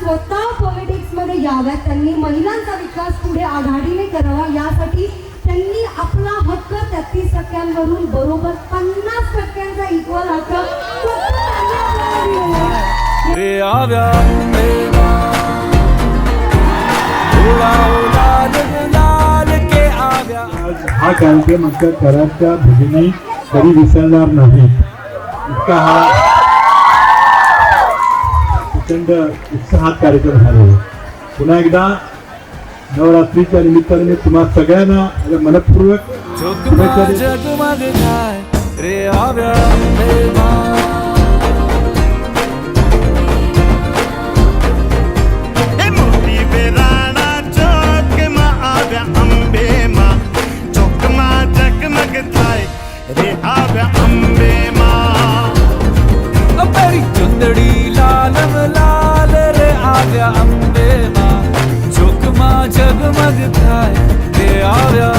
स्वतः पॉलिटिक्स मध्ये याव्यात, त्यांनी महिलांचा विकास पुढे आघाडीने करावा, यासाठी त्यांनी आपला हक्क 33% बरोबर 50% इक्वल हक्क रे आव्या हा कार्यक्रम आमच्या कराडच्या भगिनी कधी विसरणार नाही. इतका हा प्रचंड उत्साहात कार्यक्रम झाला. पुन्हा एकदा नवरात्रीच्या निमित्ताने मी तुम्हा सगळ्यांना मनपूर्वक शुभेच्छा चुंदड़ी लाल लाल रे आव्या अंबे मा, चोकमा जगमग थाय रे आव्या